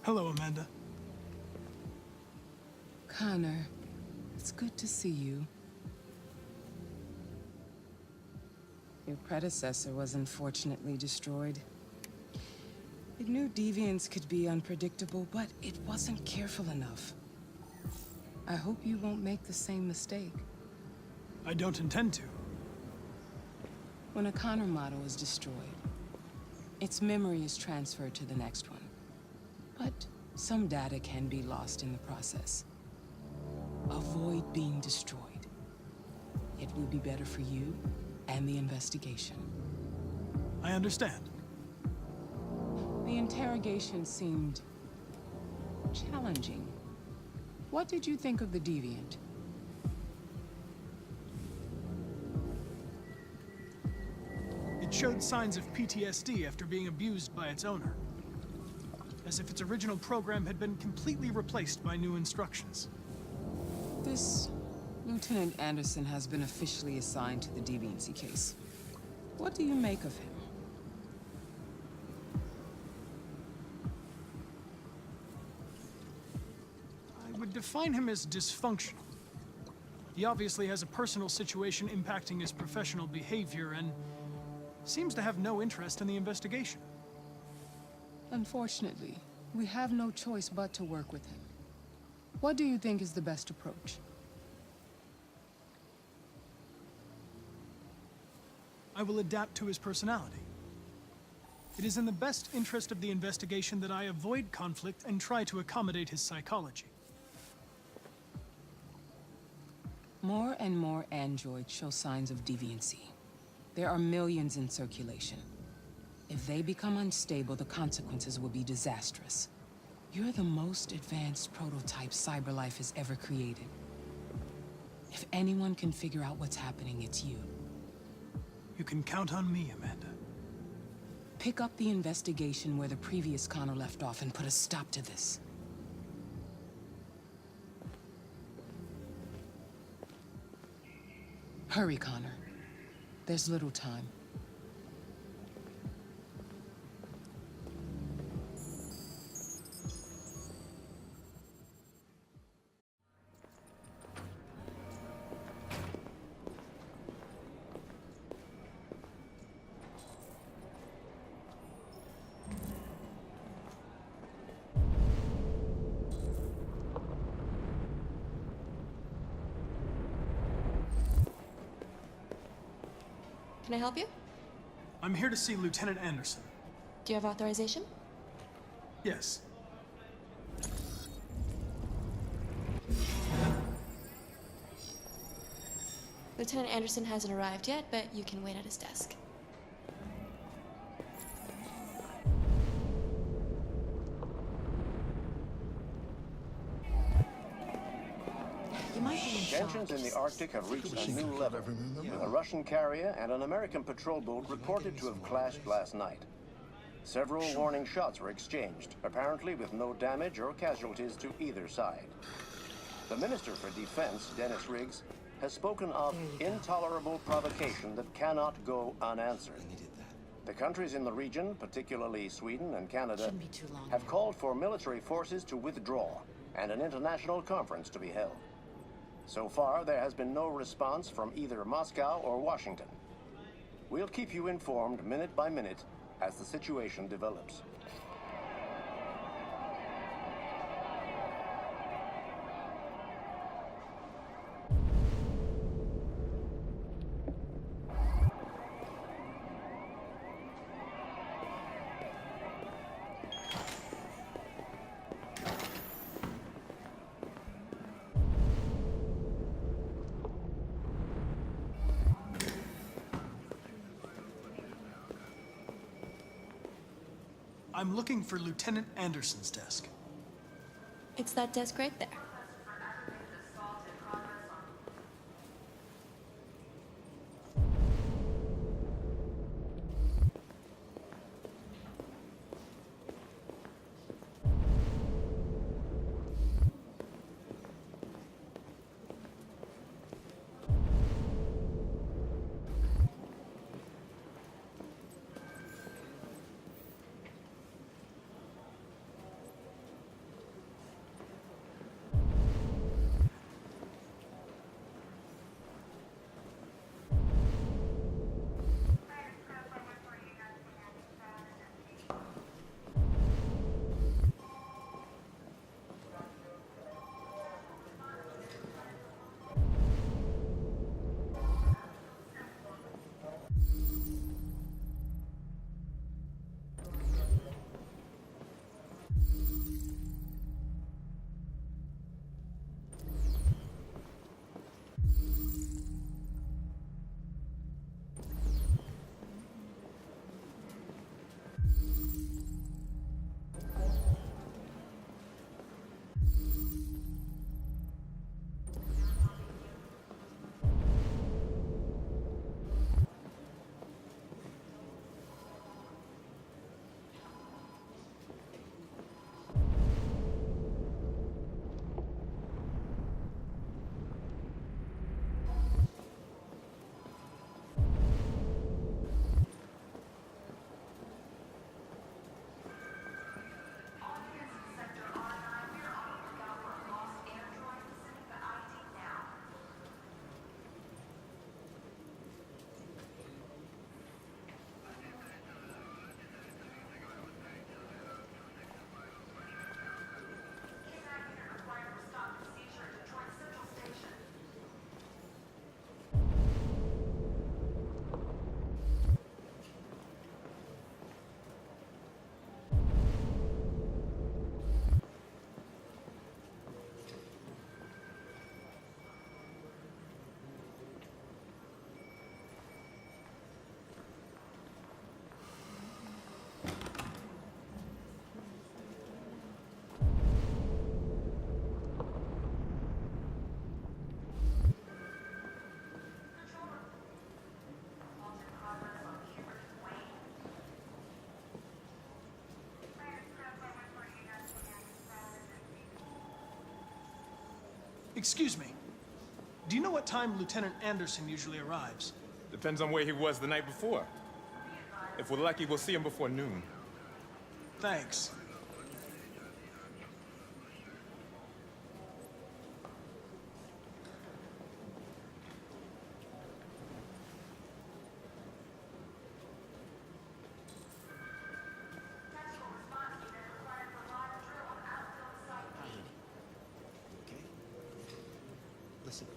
Hello, Amanda. Connor, it's good to see you. Your predecessor was unfortunately destroyed. It knew deviants could be unpredictable, but it wasn't careful enough. I hope you won't make the same mistake. I don't intend to. When a Connor model is destroyed, its memory is transferred to the next one. But some data can be lost in the process. Avoid being destroyed. It will be better for you and the investigation. I understand. The interrogation seemed challenging. What did you think of the deviant? It showed signs of PTSD after being abused by its owner. As if its original program had been completely replaced by new instructions. This Lieutenant Anderson has been officially assigned to the deviancy case. What do you make of him? I would define him as dysfunctional. He obviously has a personal situation impacting his professional behavior and seems to have no interest in the investigation. Unfortunately, we have no choice but to work with him. What do you think is the best approach? I will adapt to his personality. It is in the best interest of the investigation that I avoid conflict and try to accommodate his psychology. More and more androids show signs of deviancy. There are millions in circulation. If they become unstable, the consequences will be disastrous. You're the most advanced prototype cyberlife has ever created. If anyone can figure out what's happening, it's you. You can count on me, Amanda. Pick up the investigation where the previous Connor left off and put a stop to this. Hurry, Connor. There's little time. Can I help you? I'm here to see Lieutenant Anderson. Do you have authorization? Yes. Lieutenant Anderson hasn't arrived yet, but you can wait at his desk. Tensions in the Arctic have reached a new level. A Russian carrier and an American patrol boat reported to have clashed last night. Several warning shots were exchanged, apparently with no damage or casualties to either side. The Minister for Defense, Dennis Riggs, has spoken of intolerable provocation that cannot go unanswered. The countries in the region, particularly Sweden and Canada, have called for military forces to withdraw and an international conference to be held. So far, there has been no response from either Moscow or Washington. We'll keep you informed minute by minute as the situation develops. I'm looking for Lieutenant Anderson's desk. It's that desk right there. Excuse me. Do you know what time Lieutenant Anderson usually arrives? Depends on where he was the night before. If we're lucky, we'll see him before noon. Thanks. Okay? Listen.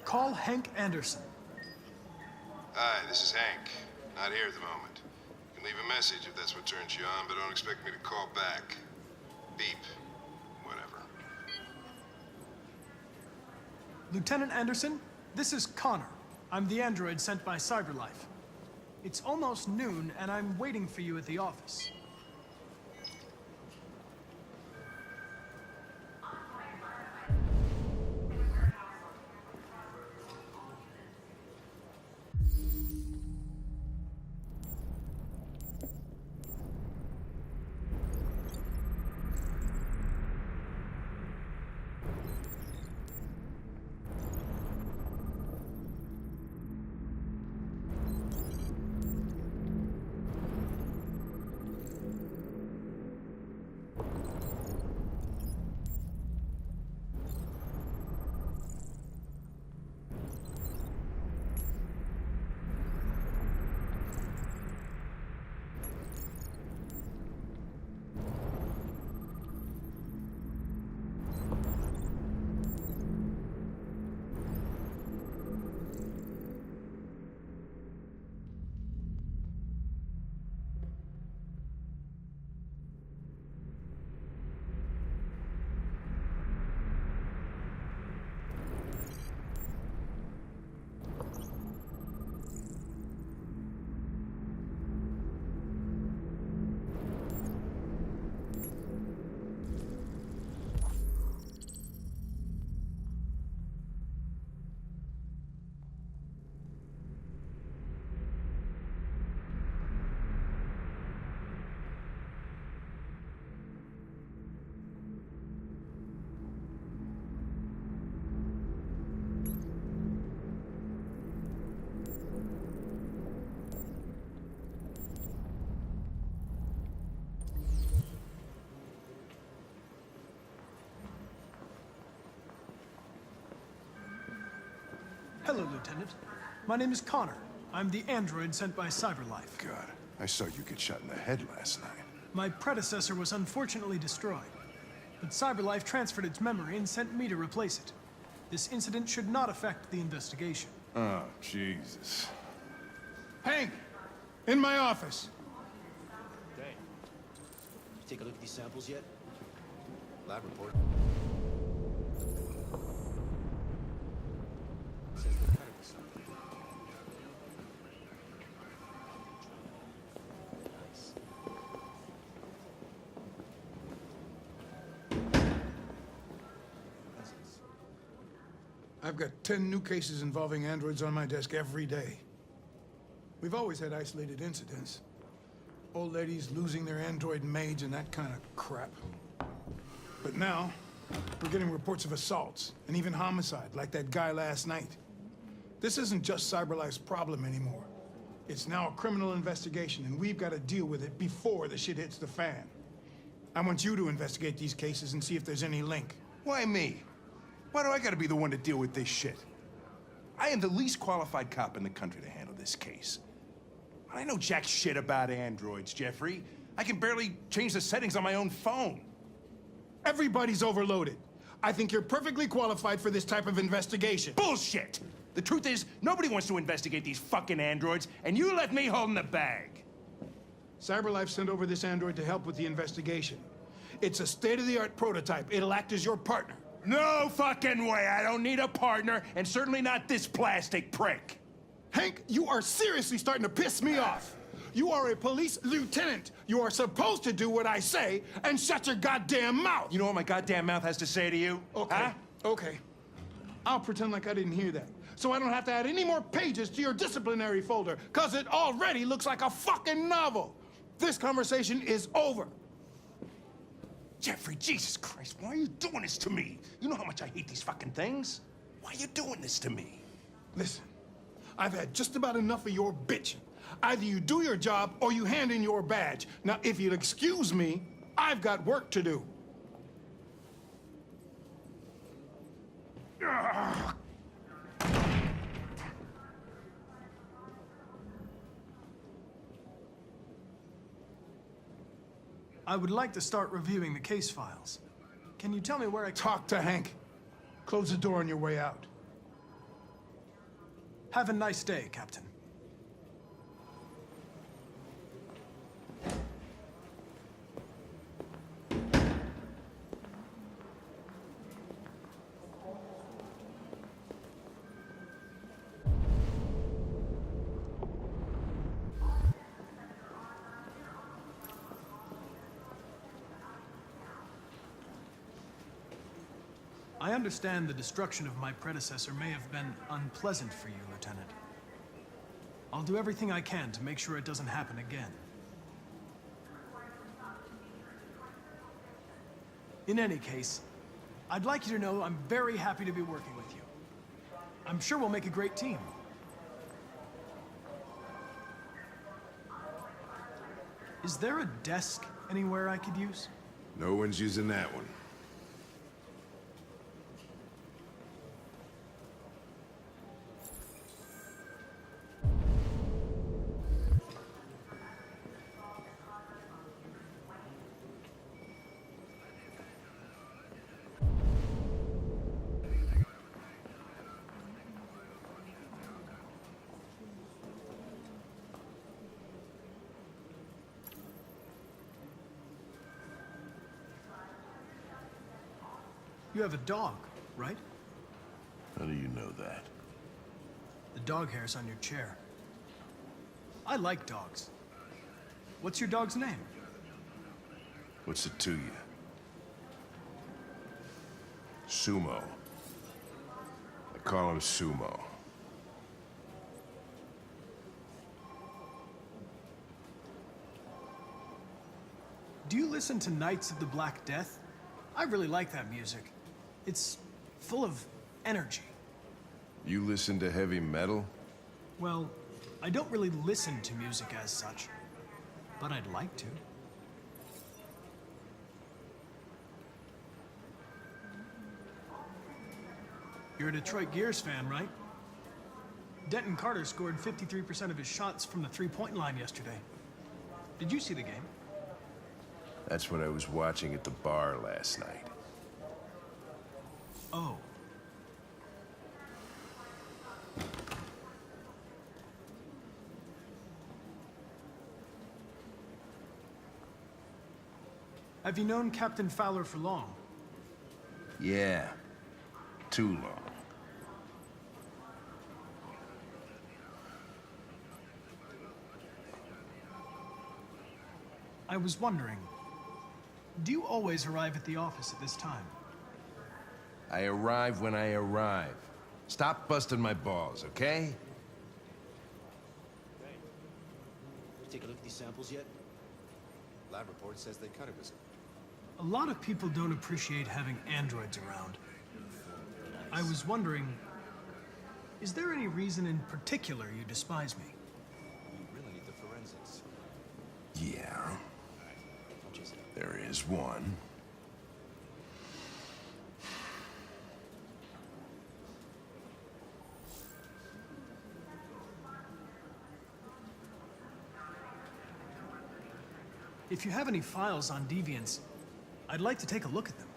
Call Hank Anderson. Hi, this is Hank. Not here at the moment. You can leave a message if that's what turns you on, but don't expect me to call back. Beep. Whatever. Lieutenant Anderson, this is Connor. I'm the android sent by CyberLife. It's almost noon, and I'm waiting for you at the office. Hello, Lieutenant. My name is Connor. I'm the android sent by CyberLife. God, I saw you get shot in the head last night. My predecessor was unfortunately destroyed, but CyberLife transferred its memory and sent me to replace it. This incident should not affect the investigation. Oh, Jesus. Hank! In my office! Dang. You take a look at these samples yet? Lab report. Says they're cutting with something. Nice. I've got 10 new cases involving androids on my desk every day. We've always had isolated incidents. Old ladies losing their android maids and that kind of crap. But now, we're getting reports of assaults and even homicide, like that guy last night. This isn't just CyberLife's problem anymore. It's now a criminal investigation, and we've got to deal with it before the shit hits the fan. I want you to investigate these cases and see if there's any link. Why me? Why do I gotta be the one to deal with this shit? I am the least qualified cop in the country to handle this case. I know jack shit about androids, Jeffrey. I can barely change the settings on my own phone. Everybody's overloaded. I think you're perfectly qualified for this type of investigation. Bullshit! The truth is, nobody wants to investigate these fucking androids, and you left me holding the bag. CyberLife sent over this android to help with the investigation. It's a state-of-the-art prototype. It'll act as your partner. No fucking way! I don't need a partner, and certainly not this plastic prick. Hank, you are seriously starting to piss me off. You are a police lieutenant. You are supposed to do what I say and shut your goddamn mouth. You know what my goddamn mouth has to say to you? Okay, Huh? okay. I'll pretend like I didn't hear that, so I don't have to add any more pages to your disciplinary folder, because it already looks like a fucking novel. This conversation is over. Jeffrey, Jesus Christ, why are you doing this to me? You know how much I hate these fucking things. Why are you doing this to me? Listen, I've had just about enough of your bitching. Either you do your job or you hand in your badge. Now, if you'll excuse me, I've got work to do. I would like to start reviewing the case files. Can you tell me where I... Talk to Hank. Close the door on your way out. Have a nice day, Captain. I understand the destruction of my predecessor may have been unpleasant for you, Lieutenant. I'll do everything I can to make sure it doesn't happen again. In any case, I'd like you to know I'm very happy to be working with you. I'm sure we'll make a great team. Is there a desk anywhere I could use? No one's using that one. You have a dog, right? How do you know that? The dog hair's on your chair. I like dogs. What's your dog's name? What's it to you? Sumo. I call him Sumo. Do you listen to Knights of the Black Death? I really like that music. It's full of energy. You listen to heavy metal? Well, I don't really listen to music as such, but I'd like to. You're a Detroit Gears fan, right? Denton Carter scored 53% of his shots from the three-point line yesterday. Did you see the game? That's what I was watching at the bar last night. Oh. Have you known Captain Fowler for long? Yeah. Too long. I was wondering, do you always arrive at the office at this time? I arrive when I arrive. Stop busting my balls, okay? You take a look at these samples yet? Lab report says they cut it was... A lot of people don't appreciate having androids around. I was wondering, is there any reason in particular you despise me? You really need the forensics. Yeah, Don't chase it up. there is one. If you have any files on deviants, I'd like to take a look at them.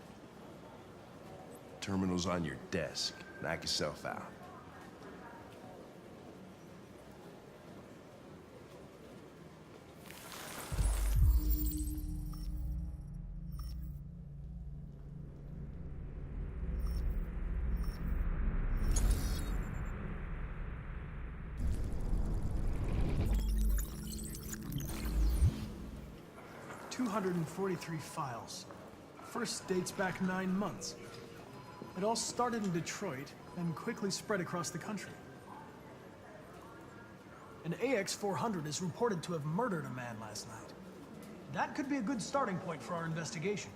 Terminal's on your desk. Knock yourself out. $243 files. First dates back 9 months. It all started in Detroit and quickly spread across the country. An AX-400 is reported to have murdered a man last night. That could be a good starting point for our investigation.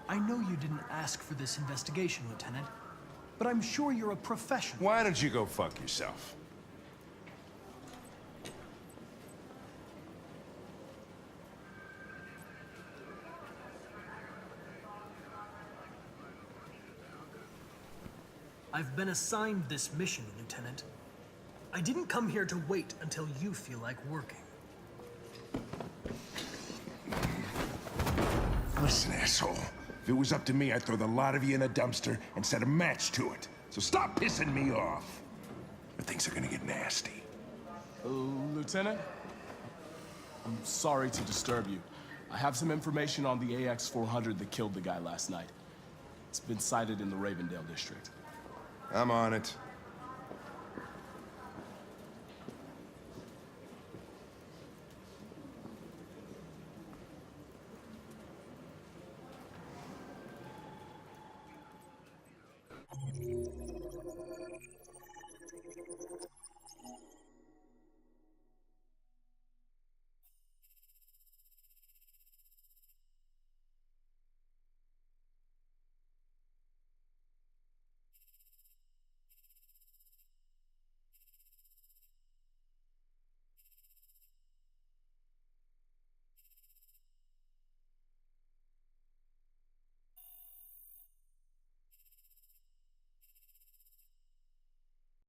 I know you didn't ask for this investigation, Lieutenant, but I'm sure you're a professional. Why don't you go fuck yourself? I've been assigned this mission, Lieutenant. I didn't come here to wait until you feel like working. Listen, asshole. If it was up to me, I'd throw the lot of you in a dumpster and set a match to it. So stop pissing me off. Or things are gonna get nasty. Lieutenant? I'm sorry to disturb you. I have some information on the AX-400 that killed the guy last night. It's been sighted in the Ravendale district. I'm on it.